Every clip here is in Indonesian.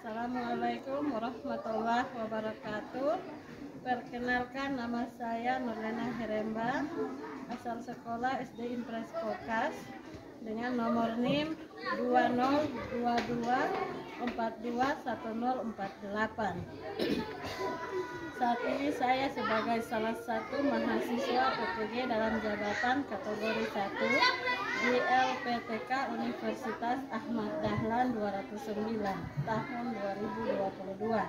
Assalamualaikum warahmatullahi wabarakatuh. Perkenalkan, nama saya Nurlena Heremba, asal sekolah SD Impres Kokas dengan nomor NIM 2022421048. Saat ini saya sebagai salah satu mahasiswa PPG dalam jabatan kategori 1 di LPTK Universitas Ahmad Dahlan 209 tahun 2022.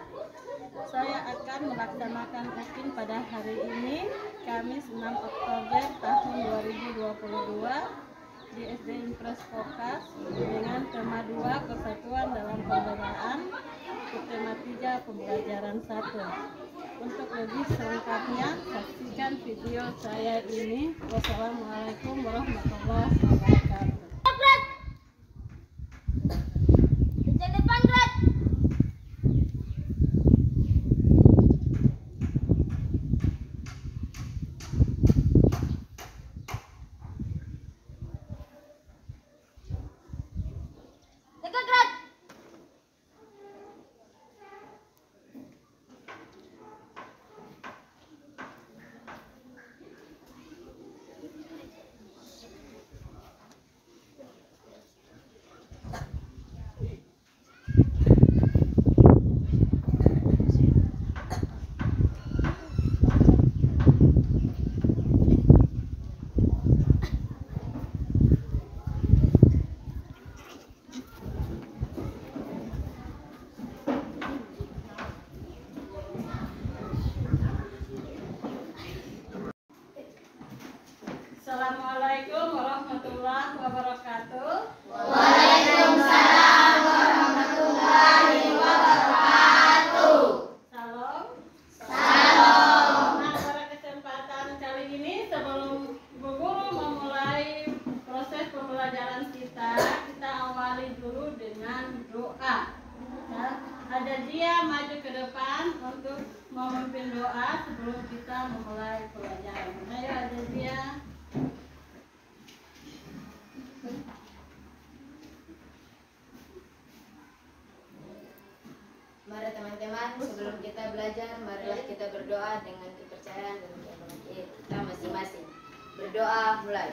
Saya akan melaksanakan UKIN pada hari ini, Kamis 6 Oktober tahun 2022 di SD Impres Kokas dengan tema 2 Persatuan dalam Pemberdayaan, tema 3 Pembelajaran 1. Untuk lebih selengkapnya, saksikan video saya ini. Wassalamualaikum warahmatullahi wabarakatuh. Assalamualaikum warahmatullahi wabarakatuh. Waalaikumsalam warahmatullahi wabarakatuh. Salam. Salam. Nah, pada kesempatan kali ini sebelum Bu Guru memulai proses pembelajaran kita awali dulu dengan doa. Nah, ada dia maju ke depan untuk memimpin doa sebelum kita memulai pelajaran. Ayo, ada dia. Mari teman-teman, sebelum kita belajar, marilah kita berdoa dengan kepercayaan dan keyakinan kita masing-masing. Berdoa, mulai.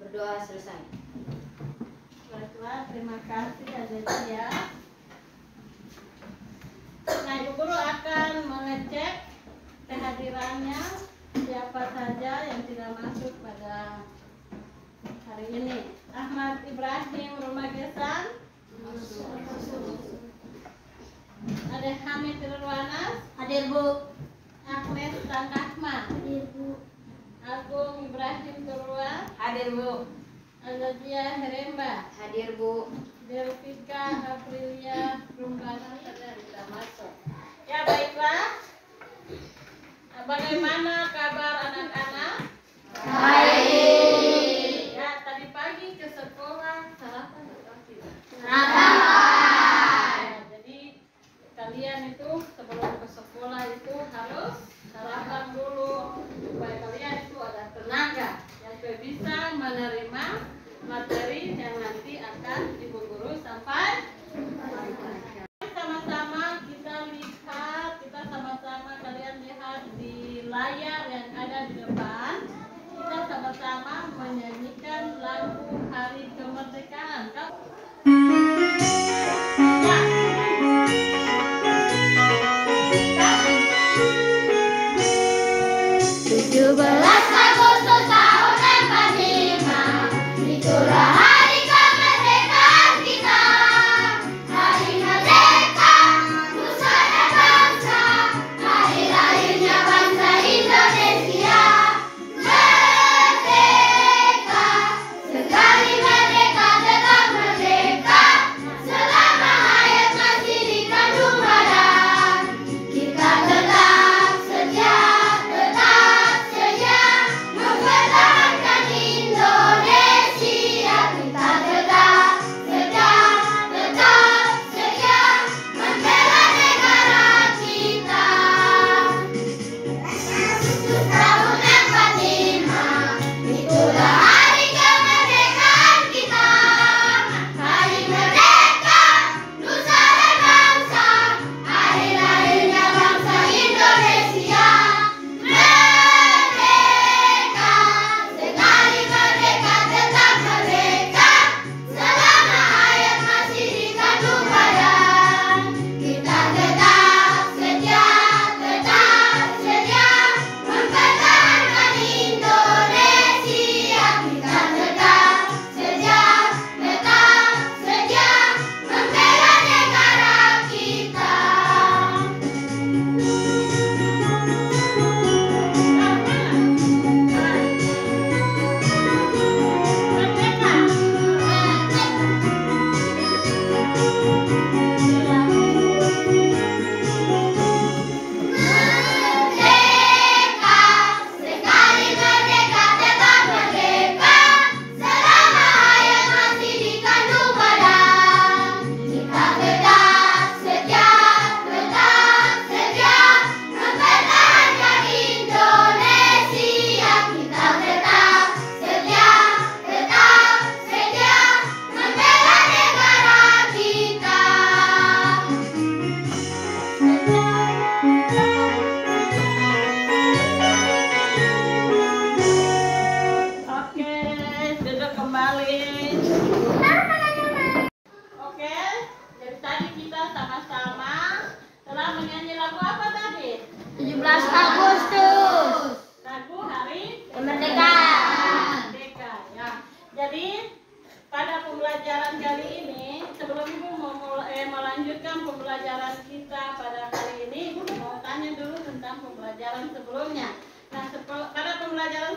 Berdoa selesai. Baiklah, terima kasih Adelia. Nah, Ibu Guru akan mengecek kehadirannya siapa saja yang tidak masuk pada hari ini. Ahmad Ibrahim Rumagesan, ada Hamid Rirwanas, Hadir, Bu. Agnes Tangkahma, Hadir, Bu. Agung Ibrahim Turwa, Hadir, Bu. Azazia Heremba, Hadir, Bu. Delvika Aprilia Rumbana tidak masuk. Ya, baiklah. Bagaimana kabar anak-anak? Baik. Ya, tadi pagi ke sekolah sarapan atau tidak? Sarapan. Ya, jadi kalian itu sebelum ke sekolah itu harus sarapan dulu supaya kalian itu ada tenaga yang bisa menerima materi yang nanti akan Ibu Guru sampaikan. Sama-sama kita sama-sama kalian lihat di layar yang ada di depan. Kita sama-sama menyanyikan lagu Hari Kemerdekaan. Ya. 17 Agustus tahun 45, itulah hari kemerdekaan kita.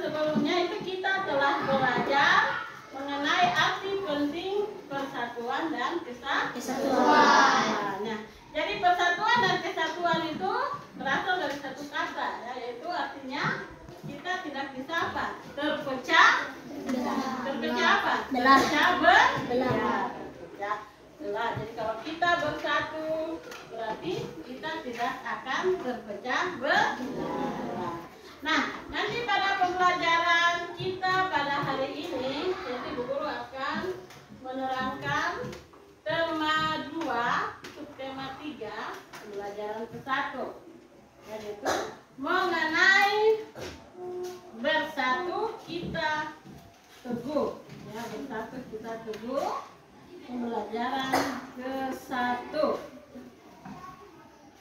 sebelumnya itu kita telah belajar mengenai arti penting persatuan dan kesatuan. Nah, jadi persatuan dan kesatuan itu berasal dari satu kata, ya, yaitu artinya kita tidak bisa apa? Terpecah apa? Terpecah belah. Jadi kalau kita bersatu berarti kita tidak akan terpecah belah. Nah, nanti pada pembelajaran kita pada hari ini, jadi Bu Guru akan menerangkan tema 2, subtema 3, pembelajaran ke-1, yaitu mengenai bersatu kita teguh. Ya, bersatu kita teguh, pembelajaran ke-1.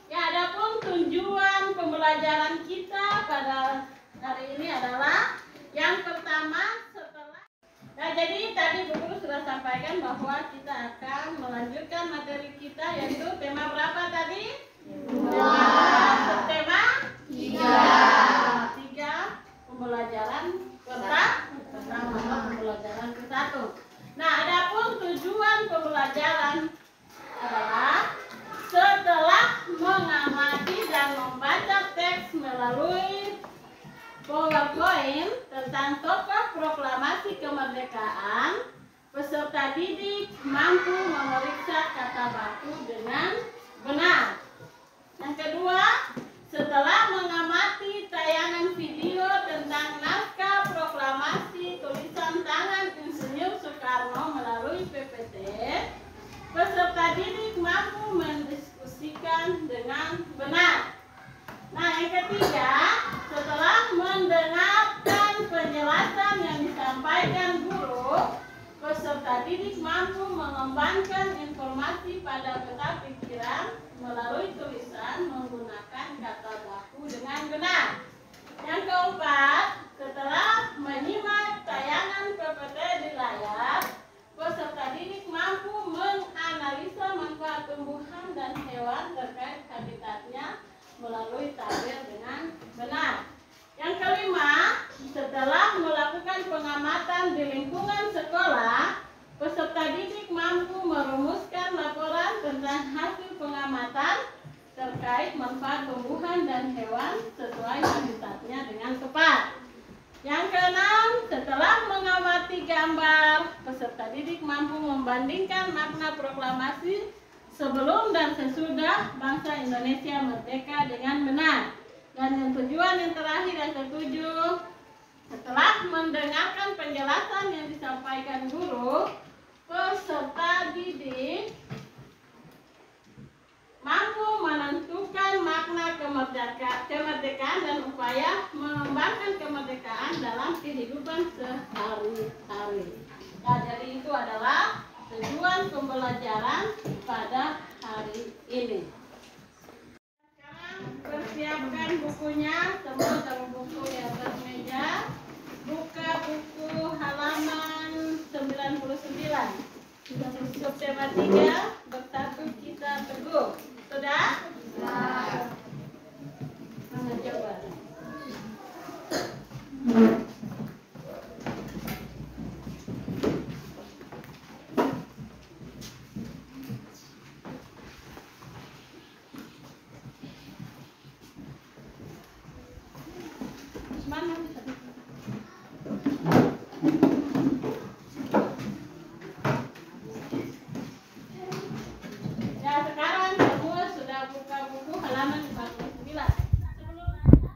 Ya, adapun tujuan pembelajaran kita pada hari ini adalah yang pertama setelah. Nah, jadi tadi Bu Guru sudah sampaikan bahwa kita akan melanjutkan materi kita, yaitu tema berapa tadi? Tema 3 pembelajaran pertama, pembelajaran ke-1. Nah, adapun tujuan pembelajaran adalah setelah mengamati dan membaca teks melalui PowerPoint tentang tokoh proklamasi kemerdekaan, peserta didik mampu memeriksa kata baku dengan benar. Yang kedua, setelah mengamati tayangan video tentang naskah proklamasi tulisan tangan Insinyur Soekarno melalui PPT, peserta didik mampu mendiskusikan dengan benar. Nah, yang ketiga, setelah mendengarkan penjelasan yang disampaikan guru, peserta didik mampu mengembangkan informasi pada peta pikiran melalui tulisan menggunakan kata baku dengan benar. Yang keempat, setelah menyimak tayangan PPT di layar, peserta didik mampu menganalisa manfaat tumbuhan dan hewan terkait habitatnya melalui tabel dengan benar. Yang kelima, setelah melakukan pengamatan di lingkungan sekolah, peserta didik mampu merumuskan laporan tentang hasil pengamatan terkait manfaat tumbuhan dan hewan sesuai habitatnya dengan tepat. Yang keenam, setelah mengamati gambar, peserta didik mampu membandingkan makna proklamasi sebelum dan sesudah bangsa Indonesia merdeka dengan benar. Dan yang tujuan yang terakhir, yang ketujuh, setelah mendengarkan penjelasan yang disampaikan guru, peserta didik mampu menentukan makna kemerdekaan dan upaya mengembangkan kemerdekaan dalam kehidupan sehari-hari. Nah, jadi itu adalah tujuan pembelajaran pada hari ini. Sekarang persiapkan bukunya, semua taruh buku di atas meja. Buka buku halaman 99. Subtema 3, bersatu kita teguh. Sudah? Mana coba? Mana? Ya, sekarang semua sudah buka buku halaman 49. Sebelum nanya,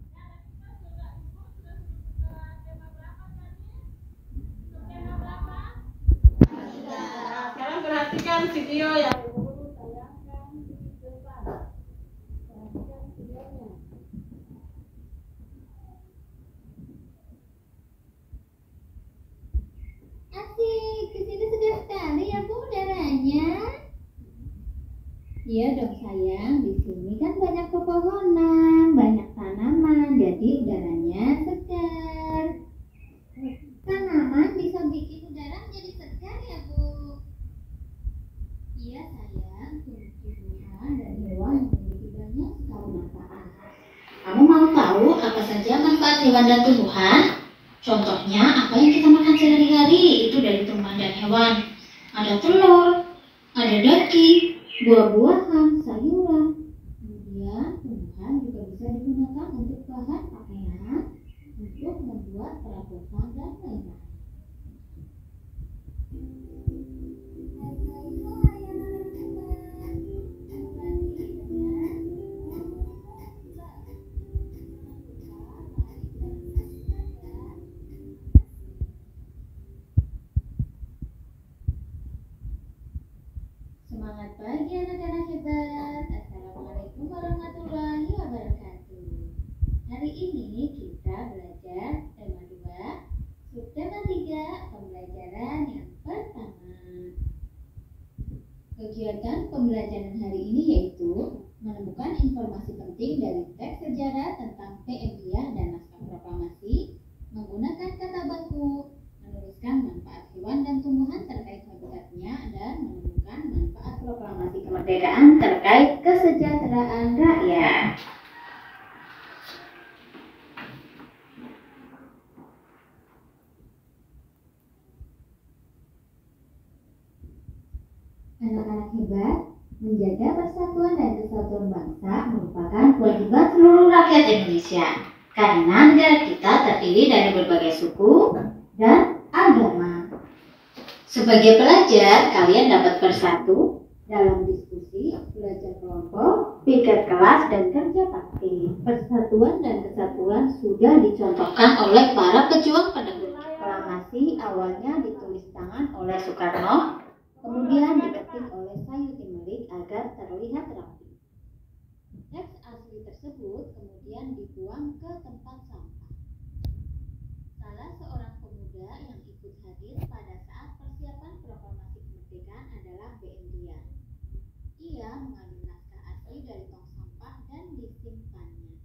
ya, kita sudah buka tema berapa tadi? Tema berapa? Nah, sekarang perhatikan video yang Ibu tayangkan di depan. Perhatikan videonya. Asik, kesini segar sekali ya Bu udaranya. Iya dong sayang, di sini kan banyak pepohonan, banyak tanaman, jadi udaranya segar. Tanaman bisa bikin udara menjadi segar ya Bu? Iya sayang, tumbuhan dan hewan memiliki banyak sekali manfaat. Kamu mau tahu apa saja manfaat hewan dan tumbuhan. Contohnya apa yang kita makan sehari-hari itu dari tumbuhan dan hewan. Ada telur, ada daging, buah-buahan, sayuran. Kemudian tumbuhan juga bisa digunakan untuk bahan pakaian, untuk membuat perabotan dan lain-lain. Semangat pagi anak-anak hebat. Assalamualaikum warahmatullahi wabarakatuh. Hari ini kita belajar tema 2, subtema 3, pembelajaran yang pertama. Kegiatan pembelajaran hari ini yaitu menemukan informasi penting dari teks sejarah tentang PM-Diah dan naskah proklamasi, menggunakan kata baku, menuliskan manfaat hewan dan tumbuhan terkait habitatnya, dan menemukan manfaat proklamasi kemerdekaan terkait kesejahteraan rakyat. Anak-anak hebat, menjaga persatuan dan kesatuan bangsa merupakan kewajiban seluruh rakyat Indonesia, karena negara kita terdiri dari berbagai suku dan agama. Sebagai pelajar, kalian dapat bersatu dalam diskusi, belajar kelompok, pikir kelas, dan kerja bakti. Persatuan dan kesatuan sudah dicontohkan oleh para pejuang peneguh proklamasi. Awalnya ditulis tangan oleh Soekarno, kemudian diketik oleh Sayuti Melik agar terlihat rapi. Teks asli tersebut kemudian dibuang ke tempat sampah. Salah seorang pemuda yang ikut hadir pada saat persiapan proklamasi kemerdekaan adalah PM-Diah. Ia mengambil naskah asli dari tong sampah dan disimpannya.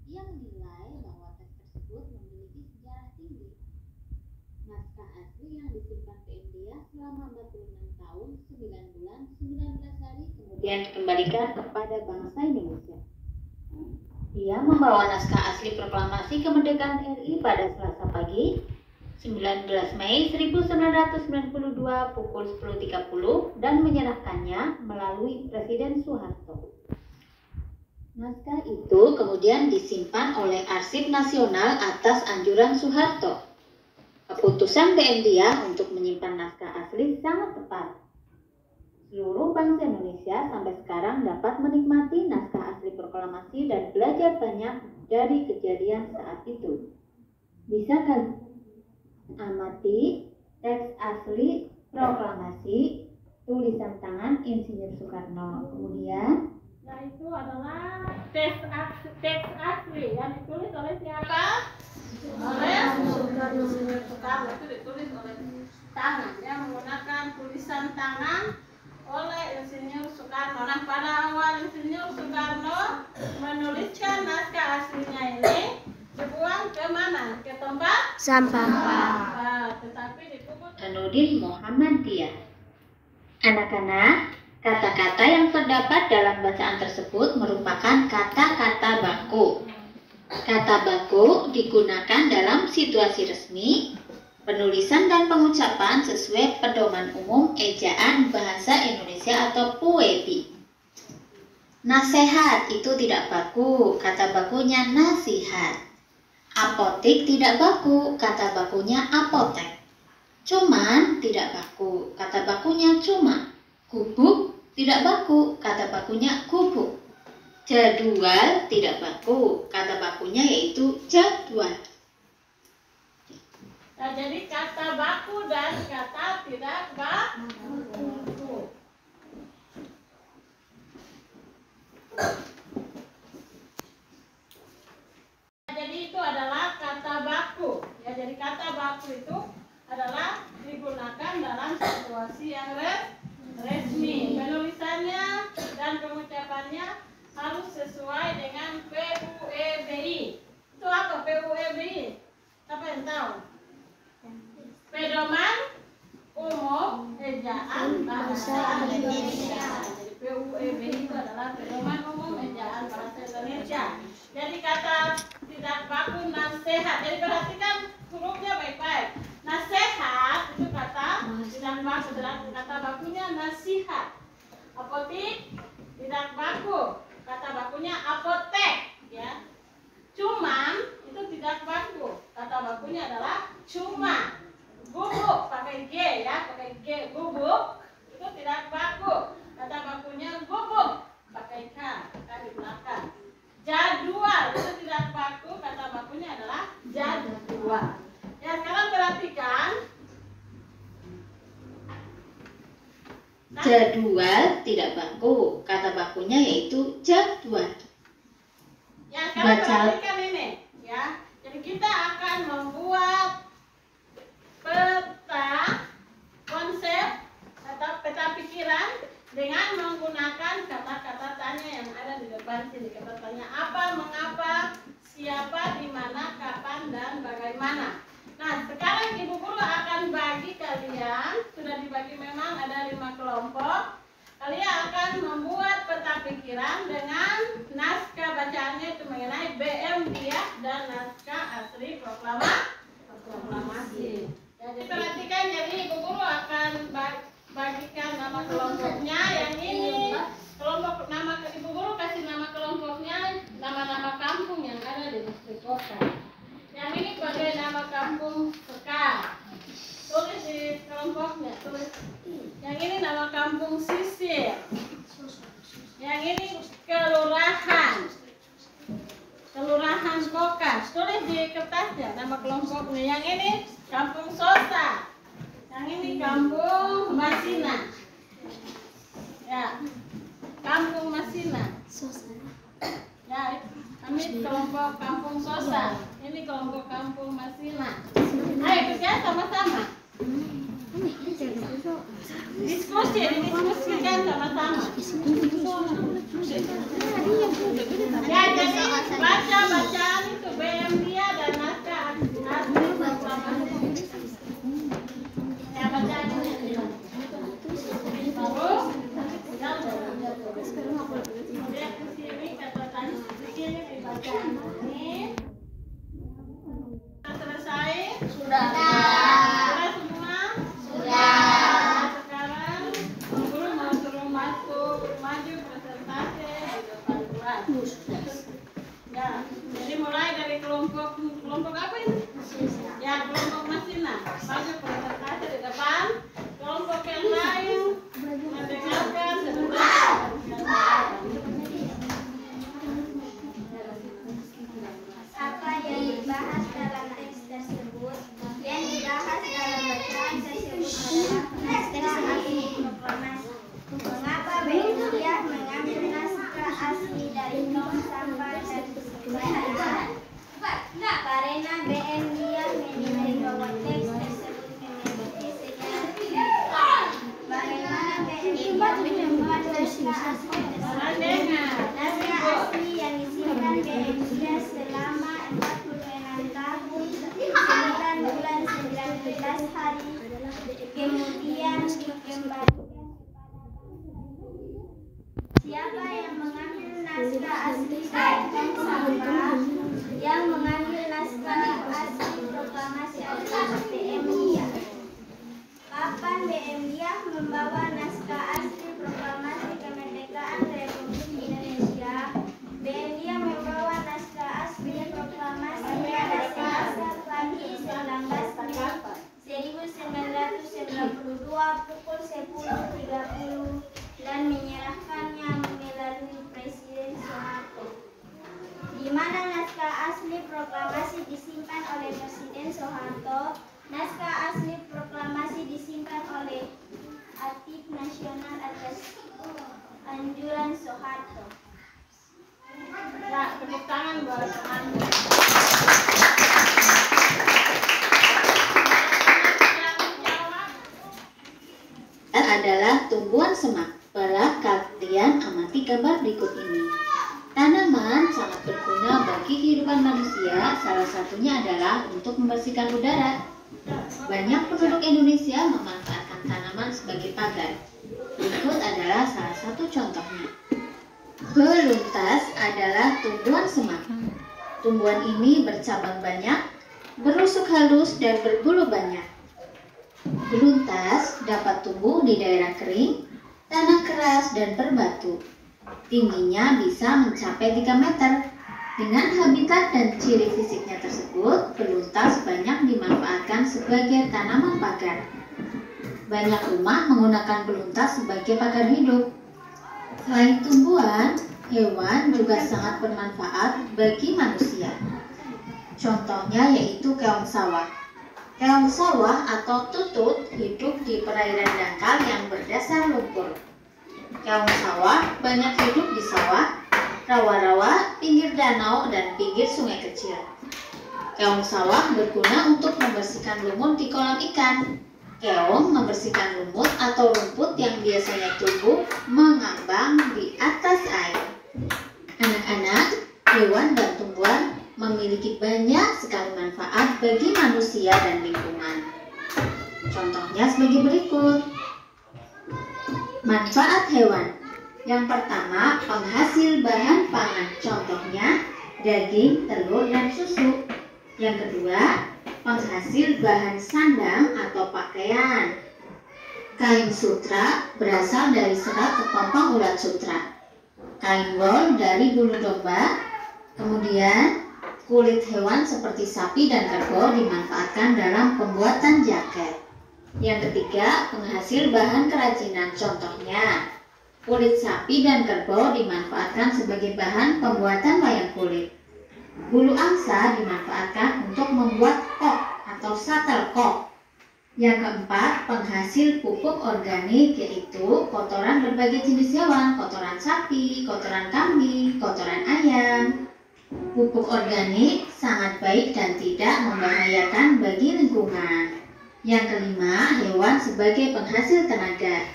Ia menilai bahwa teks tersebut memiliki sejarah tinggi. Naskah asli yang disimpan PM-Diah selama 46 tahun, 9 bulan, 19 hari kemudian dikembalikan kepada bangsa Indonesia. Dia membawa naskah asli proklamasi kemerdekaan RI pada Selasa pagi, 19 Mei 1992 pukul 10.30 dan menyerahkannya melalui Presiden Soeharto. Naskah itu kemudian disimpan oleh Arsip Nasional atas anjuran Soeharto. Keputusan PM-Diah untuk menyimpan naskah asli sangat tepat. Seluruh bangsa Indonesia sampai sekarang dapat menikmati naskah asli proklamasi dan belajar banyak dari kejadian saat itu. Bisa kan amati teks asli proklamasi tulisan tangan Insinyur Soekarno. Kemudian itu adalah teks asli yang ditulis oleh siapa? Oleh Soekarno. Itu ditulis oleh tangan, ya, menggunakan tulisan tangan oleh Insinyur Soekarno. Nah, pada awal Insinyur Soekarno menuliskan naskah aslinya ini dibuang ke mana? Ke tempat sampah. Tetapi dikubur Hasanuddin Muhammadiyah. Anak-anak, kata-kata yang terdapat dalam bacaan tersebut merupakan kata-kata baku. Kata baku digunakan dalam situasi resmi, penulisan dan pengucapan sesuai pedoman umum ejaan bahasa Indonesia atau PUEBI. Nasihat itu tidak baku, kata bakunya nasihat. Apotik tidak baku, kata bakunya apotek. Cuman tidak baku, kata bakunya cuma. Gubuk tidak baku, kata bakunya gubuk. Jadwal tidak baku, kata bakunya yaitu jadwal. Nah, jadi kata baku dan kata tidak baku. Jadi itu adalah kata baku. Ya, jadi kata baku itu adalah digunakan dalam situasi yang resmi. Penulisannya dan pengucapannya harus sesuai dengan PUEBI. Itu apa PUEBI? Siapa yang tahu? Pedoman Umum Ejaan Bahasa Indonesia. Jadi PUEBI itu adalah Pedoman Umum Ejaan Bahasa Indonesia. Jadi kata tidak baku nasihat. Jadi perhatikan hurufnya baik-baik. Nasihat itu kata tidak baku, kata bakunya nasihat. Apotik tidak baku, kata bakunya apotek, ya. Cuman itu tidak baku, kata bakunya adalah cuma. Gubuk pakai G, ya, pakai G, gubuk itu tidak baku, kata bakunya gubuk pakai K di belakang. Jadwal itu tidak baku, kata bakunya adalah jadwal. Ya, sekarang perhatikan. Jadwal tidak baku, kata bakunya yaitu jadwal. Ya, sekarang Baca. perhatikan ini, ya. Jadi kita akan membuat peta konsep atau peta pikiran dengan menggunakan kata-kata tanya yang ada di depan sini. Kata tanya apa, mengapa, siapa, di mana, kapan, dan bagaimana. Nah, sekarang Ibu Guru akan bagi kalian, sudah dibagi memang ada 5 kelompok. Kalian akan membuat peta pikiran dengan naskah bacaannya itu mengenai BM Dia dan naskah asli proklamasi. Jadi perhatikan, jadi Ibu Guru akan bagikan nama kelompoknya. Yang ini kelompok nama Ibu Guru kasih nama kelompoknya nama-nama kampung yang ada di distrik kota. Yang ini sebagai nama kampung Sekar. Tulis di kelompoknya, tulis. Yang ini nama kampung Sisir. Yang ini kelurahan. Kelurahan Kokas. Tulis di kertasnya nama kelompoknya. Yang ini kampung Sosa. Yang ini kampung Masina. Ya. Kampung Masina. Ya, kami kelompok kampung Sosa. Ini kelompok kampung Masina. Ayo kerja sama-sama. Diskusikan sama-sama. Ya, jadi baca bacaan itu BM Dia dan naskah asli proklamasi. Ya, bacaan ini. Baru kemudian ke sini kata tanya di sini dibaca ini. Selesai? Sudah. Sudah semua? Sudah. Sekarang Guru mau suruh maju presentasi di depan kelas. Ya, jadi mulai dari kelompok apa ini? Ya, kelompok Masina. Maju presentasi di depan. Kelompok yang lain mendengarkan sebentar. Apa yang dibahas dalam teks tersebut? Yang dibahas dalam bacaan tersebut adalah naskah asli proklamasi. Mengapa BM Dia mengambil naskah asli dari tong sampah dan kebanyakan? Karena BM Dia menilai bahwa teks tersebut memiliki sejarah. Bagaimana BM Dia membuat naskah asli tersebut? Naskah asli yang disimpan BM Dia selama 46 tahun, 9 bulan 19 hari, kemudian dikembalikan. Siapa yang mengambil naskah asli dari tong sampah? Yang mengambil naskah asli proklamasi adalah BM Dia. Kapan BM Dia membawa naskah asli proklamasi kemerdekaan Republik Indonesia? BM Dia membawa naskah asli proklamasi pada Selasa pagi 19 Mei 1992 pukul 10.30 dan menyerahkannya melalui Presiden Soeharto. Di mana naskah asli proklamasi disimpan oleh Presiden Soeharto, naskah asli proklamasi disimpan oleh Archiv Nasional atas anjuran Soeharto. Ya, tepuk tangan buat Anda. Adalah tumbuhan semak. Baiklah, kalian amati gambar berikut ini. Tanaman sangat berguna bagi kehidupan manusia, salah satunya adalah untuk membersihkan udara. Banyak penduduk Indonesia memanfaatkan tanaman sebagai pagar. Berikut adalah salah satu contohnya. Beluntas adalah tumbuhan semak. Tumbuhan ini bercabang banyak, berusuk halus, dan berbulu banyak. Beluntas dapat tumbuh di daerah kering, tanah keras, dan berbatu. Tingginya bisa mencapai 3 meter. Dengan habitat dan ciri fisiknya tersebut, beluntas banyak dimanfaatkan sebagai tanaman pagar. Banyak rumah menggunakan beluntas sebagai pagar hidup. Selain tumbuhan, hewan juga sangat bermanfaat bagi manusia. Contohnya yaitu keong sawah. Keong sawah atau tutut hidup di perairan dangkal yang berdasar lumpur. Keong sawah banyak hidup di sawah, rawa-rawa, pinggir danau, dan pinggir sungai kecil. Keong sawah berguna untuk membersihkan lumut di kolam ikan. Keong membersihkan lumut atau rumput yang biasanya tumbuh mengambang di atas air. Anak-anak, hewan dan tumbuhan memiliki banyak sekali manfaat bagi manusia dan lingkungan. Contohnya sebagai berikut. Manfaat hewan. Yang pertama, penghasil bahan pangan. Contohnya daging, telur, dan susu. Yang kedua, penghasil bahan sandang atau pakaian. Kain sutra berasal dari serat kepompong ulat sutra. Kain wol dari bulu domba. Kemudian, kulit hewan seperti sapi dan kerbau dimanfaatkan dalam pembuatan jaket. Yang ketiga, penghasil bahan kerajinan. Contohnya, kulit sapi dan kerbau dimanfaatkan sebagai bahan pembuatan wayang kulit. Bulu angsa dimanfaatkan untuk membuat kok atau shuttlecock. Yang keempat, penghasil pupuk organik yaitu kotoran berbagai jenis hewan, kotoran sapi, kotoran kambing, kotoran ayam. Pupuk organik sangat baik dan tidak membahayakan bagi lingkungan. Yang kelima, hewan sebagai penghasil tenaga.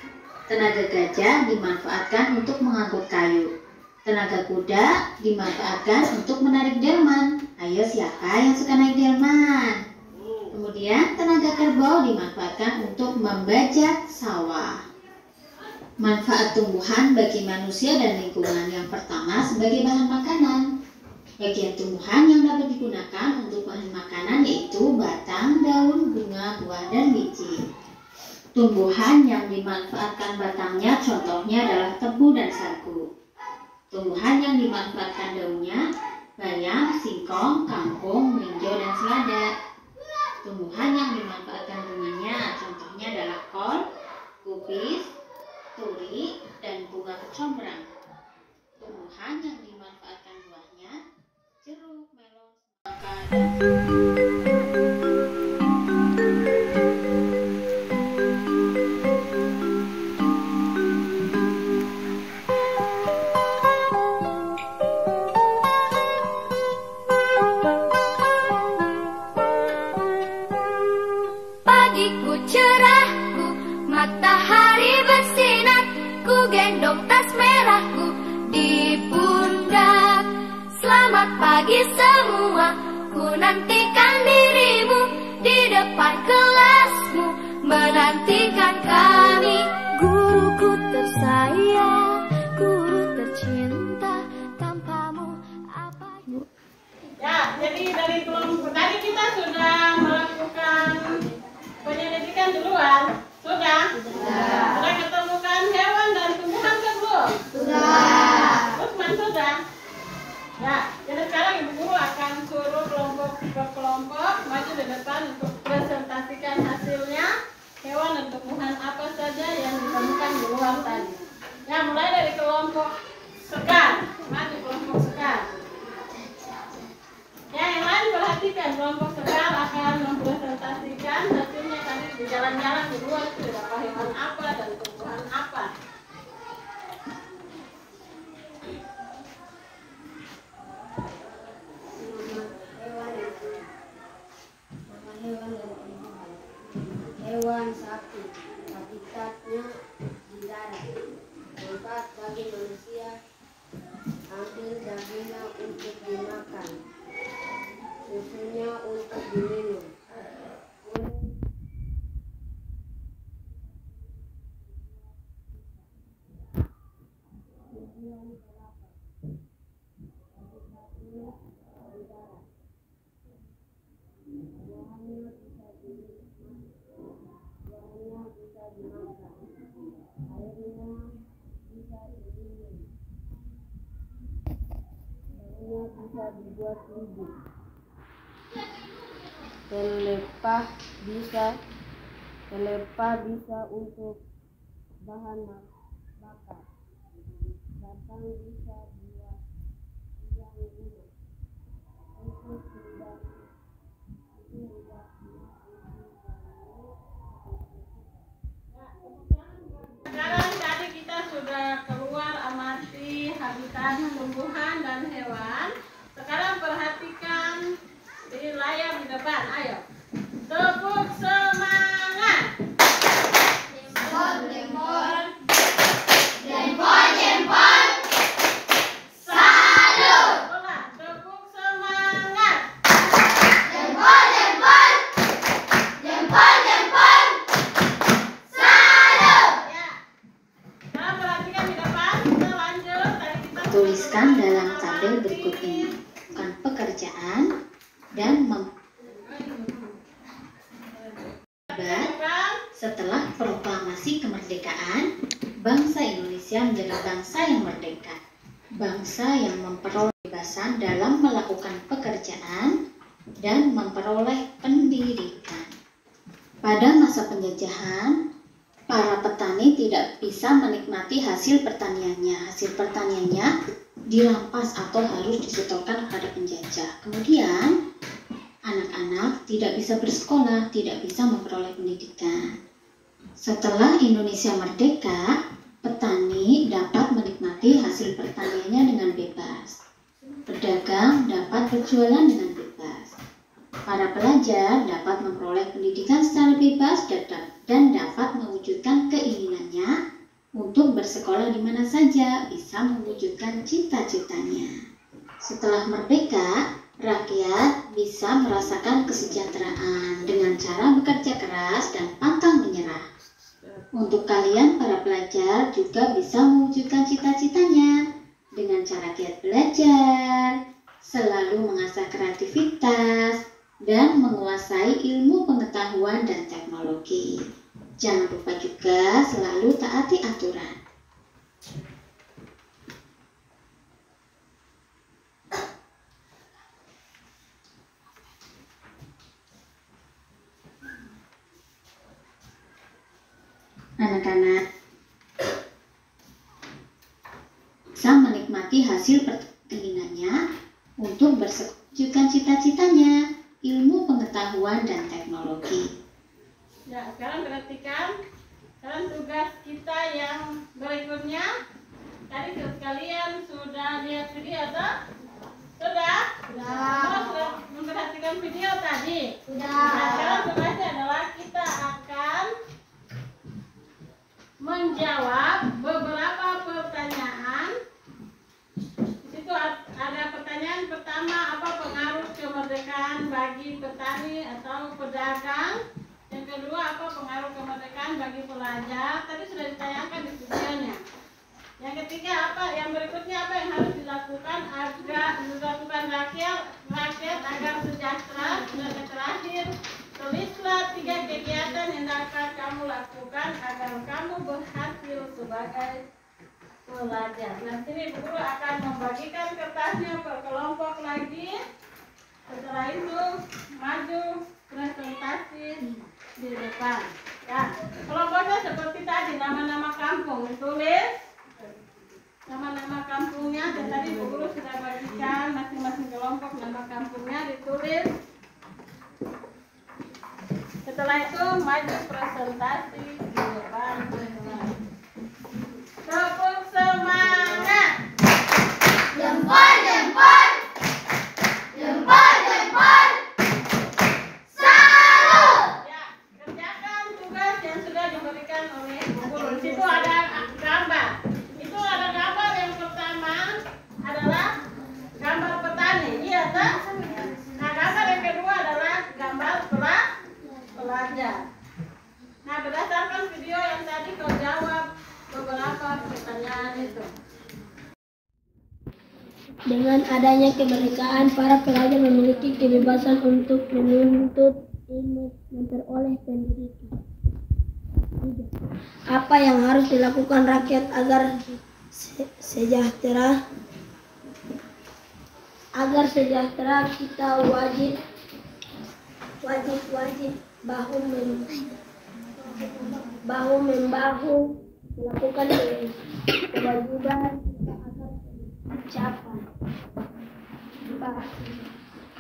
Tenaga gajah dimanfaatkan untuk mengangkut kayu. Tenaga kuda dimanfaatkan untuk menarik delman. Ayo, siapa yang suka naik delman? Kemudian, tenaga kerbau dimanfaatkan untuk membajak sawah. Manfaat tumbuhan bagi manusia dan lingkungan. Yang pertama, sebagai bahan makanan. Bagian tumbuhan yang dapat digunakan untuk bahan makanan yaitu batang, daun, bunga, buah, dan biji. Tumbuhan yang dimanfaatkan batangnya contohnya adalah tebu dan sagu. Tumbuhan yang dimanfaatkan daunnya bayam, singkong, kangkung, melinjo, dan selada. Tumbuhan yang dimanfaatkan bunganya contohnya adalah kol, kubis, turi, dan bunga kecombrang. Tumbuhan yang dimanfaatkan buahnya jeruk, melon, semangka, dan Pagiku cerahku, matahari bersinar, ku gendong tas merahku di pundak. Selamat pagi semua, ku nantikan dirimu di depan kelasmu, menantikan kami. Guruku tersayang, guru tercinta, tanpamu apa? Ya, jadi dari kelompok tadi kita sudah melakukan penyelidikan duluan. Sudah? Sudah ketemukan hewan dan tumbuhan kan belum? Sudah. Lukman sudah? Ya, jadi sekarang Ibu Guru akan suruh kelompok per kelompok maju di depan untuk presentasikan hasilnya hewan dan tumbuhan apa saja yang ditemukan di luar tadi. Ya, mulai dari kelompok sekar. Maju kelompok sekar. Ya, yang lain perhatikan, kelompok sekar akan mempresentasikan hasilnya tadi di jalan-jalan di luar itu dapat hewan apa dan tumbuhan apa. Hewan sapi, habitatnya di darat. Manfaat bagi manusia, ambil dagingnya untuk dimakan, susunya untuk diminum. berlibur. Pelepah bisa untuk bahan bakar. Batang bisa buat tiang rumah. Untuk sekarang tadi kita sudah keluar amati habitat tumbuhan dan hewan. Sekarang perhatikan di layar di depan. Ayo, tepuk semangat. Jempol. Salut. Ulang, tepuk semangat. Jempol. Salut. Ya. Sekarang perhatikan di depan. Kita lanjut. Tadi kita Tuliskan dalam tabel berikut ini bukan pekerjaan dan setelah proklamasi kemerdekaan, bangsa Indonesia menjadi bangsa yang merdeka, bangsa yang memperoleh kebebasan dalam melakukan pekerjaan dan memperoleh pendidikan. Pada masa penjajahan, para petani tidak bisa menikmati hasil pertaniannya. Hasil pertaniannya dirampas atau harus disetorkan kepada penjajah. Kemudian, anak-anak tidak bisa bersekolah, tidak bisa memperoleh pendidikan. Setelah Indonesia merdeka, petani dapat menikmati hasil pertaniannya dengan bebas. Pedagang dapat berjualan dengan bebas. Para pelajar dapat memperoleh pendidikan secara bebas dan dapat mewujudkan keinginannya untuk bersekolah di mana saja, bisa mewujudkan cita-citanya. Setelah merdeka, rakyat bisa merasakan kesejahteraan dengan cara bekerja keras dan pantang menyerah. Untuk kalian para pelajar juga bisa mewujudkan cita-citanya dengan cara giat belajar, selalu mengasah kreativitas, dan menguasai ilmu pengetahuan dan teknologi. Jangan lupa juga selalu taati aturan. Anak-anak bisa menikmati hasil keinginannya untuk bersekolah cita-citanya, ilmu pengetahuan dan teknologi. Ya, sekarang perhatikan. Sekarang tugas kita yang berikutnya. Tadi kalian sudah lihat video atau? Sudah? Sudah memperhatikan video tadi? Sudah. Nah, sekarang tugasnya adalah kita akan menjawab beberapa pertanyaan. Di situ ada pertanyaan pertama, apa pengaruh kemerdekaan bagi petani atau pedagang? Yang kedua, apa pengaruh kemerdekaan bagi pelajar? Tadi sudah ditanyakan di videonya. Yang ketiga, apa yang berikutnya, apa yang harus dilakukan rakyat agar sejahtera? Dan yang terakhir, tulislah 3 kegiatan yang dapat kamu lakukan agar kamu berhasil sebagai pelajar. Nah, sini Bu Guru akan membagikan kertasnya per kelompok lagi. Setelah itu maju presentasi di depan. Ya, kelompoknya seperti tadi, nama-nama kampung ditulis. Nama-nama kampungnya dan tadi Bu Guru sudah bagikan masing-masing kelompok nama kampungnya ditulis. Setelah itu maju presentasi di depan. Tepuk semangat. Jempol. Salut. Ya, kerjakan tugas yang sudah diberikan oleh Bu Guru. Di situ ada gambar. Itu ada gambar yang pertama adalah gambar petani. Iya, tak? Nah, gambar yang kedua adalah gambar pelajar. Nah, berdasarkan video yang tadi kau jawab beberapa pertanyaan itu. Dengan adanya kemerdekaan, para pelajar memiliki kebebasan untuk menuntut ilmu, memperoleh pendidikan. Apa yang harus dilakukan rakyat agar sejahtera? Agar sejahtera kita wajib bahu membahu melakukan kewajiban kita agar tercapai.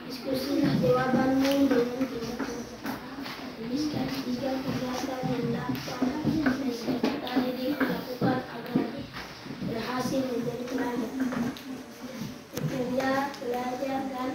Diskusilah jawabanmu dengan tuliskan 3 kegiatan yang dapat peserta didik lakukan agar berhasil menjadi pelajar. Bekerja, belajar, dan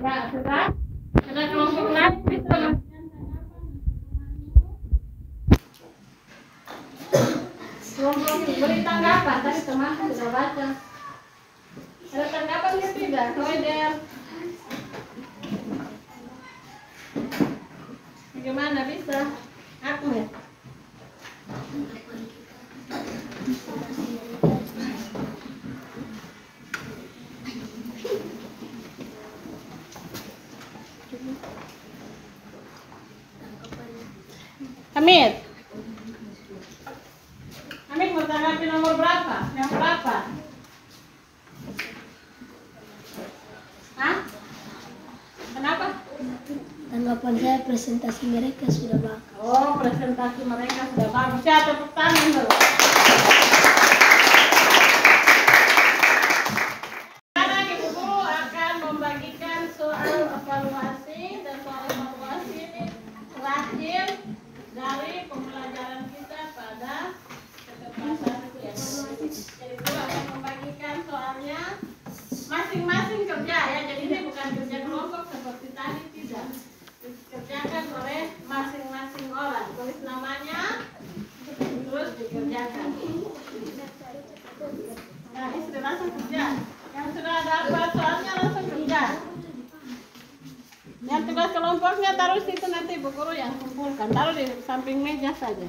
Ya, sudah. Ada kelompok lain bisa kelompok beri tanggapan. Tadi teman sudah baca. Ada tanggapannya tidak? Koeder. Bagaimana bisa? Ahmed. Hamid. Hamid mau tanggapi nomor berapa? Yang berapa? Hah? Kenapa? tanggapan saya presentasi mereka sudah bagus. Oh, presentasi mereka sudah bagus. Ya, tepuk tangan dulu. Sekarang Ibu Guru akan membagikan soal evaluasi dan soal evaluasi ini terakhir dari pembelajaran kita pada kesempatan ini. Jadi Guru akan membagikan soalnya masing-masing kerja ya. Jadi ini bukan kerja kelompok seperti tadi, tidak. Dikerjakan oleh masing-masing orang. Tulis namanya, terus dikerjakan. Nah, ini sudah langsung kerja. Yang sudah dapat soalnya langsung kerja. Yang tugas kelompoknya taruh situ, nanti Bu Guru yang kumpulkan. Taruh di samping meja saja.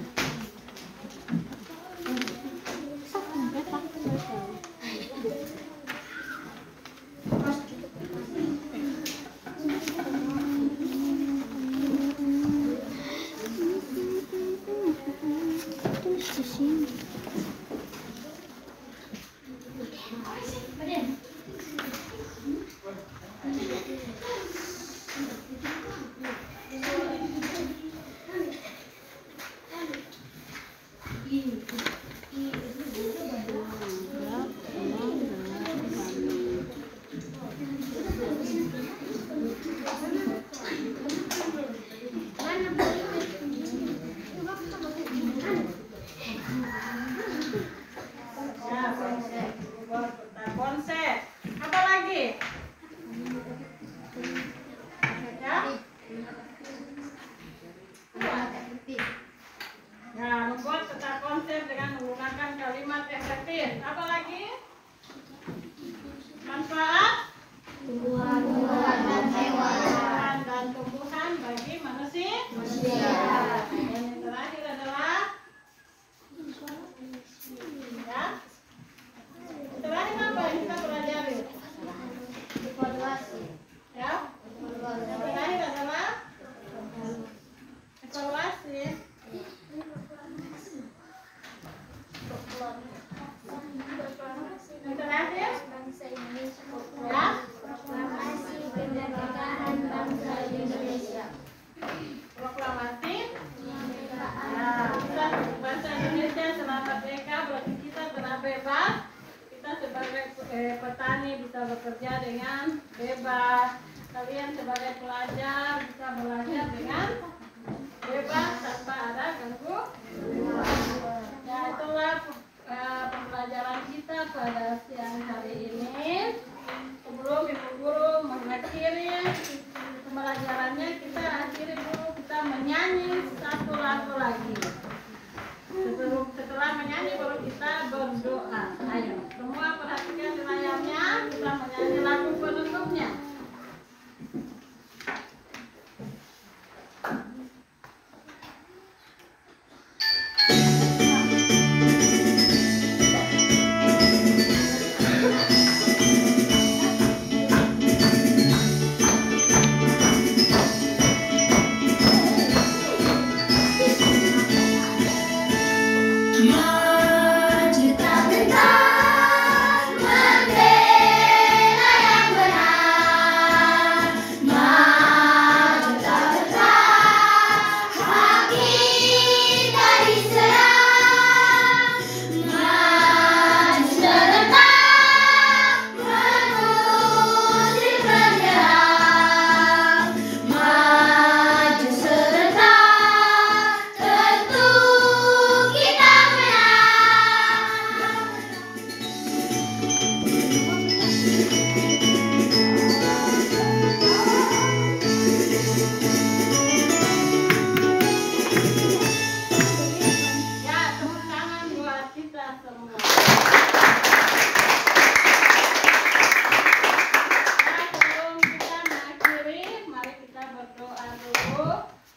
Konsep. Apa lagi? Ya. Ya, membuat peta konsep dengan menggunakan kalimat efektif. Apa lagi? Manfaat Tumbuhan dan tumbuhan bagi manusia. Dan yang terakhir adalah ya. Terakhir apa yang kita pelajari? Evaluasi. Ya. Yang terakhir adalah evaluasi. Yang terakhir Bangsa Indonesia. ya. Proklamasi kemerdekaan bangsa Indonesia. Proklamasi. Kemerdekaan. Ya, kita bahasa Indonesia selamat merdeka berarti kita telah bebas. Kita sebagai petani bisa bekerja dengan bebas, kalian sebagai pelajar bisa belajar dengan bebas tanpa ada gangguan. Ya, itulah pembelajaran kita pada siang hari ini. Sebelum Ibu Guru mengakhiri pembelajarannya, kita akhiri dulu, kita menyanyi satu lagu lagi. Setelah menyanyi baru kita berdoa. Ayo, semua perhatikan di layarnya, kita menyanyi lagu penutupnya. Maju tak gentar, membela yang benar. Maju tak gentar, hak kita diserang. Maju serentak, mengusir penjara. Maju serentak, tentu kita menang. Ya, tepuk tangan buat kita semua. Nah, sebelum kita mengakhiri, mari kita berdoa dulu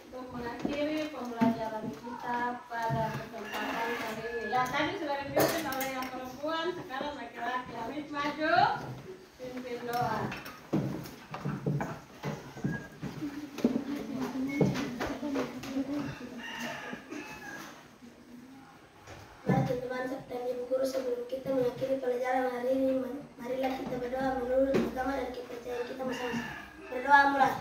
untuk mengakhiri pembelajaran kita pada kesempatan kali ini. Ya, tadi sudah dipimpin oleh yang perempuan, sekarang laki-laki. Habis maju, pimpin doa. Mari teman-teman serta ibu guru, sebelum kita mengakhiri pelajaran hari ini, marilah kita berdoa menurut agama dan kepercayaan kita masing-masing. Berdoa mulai.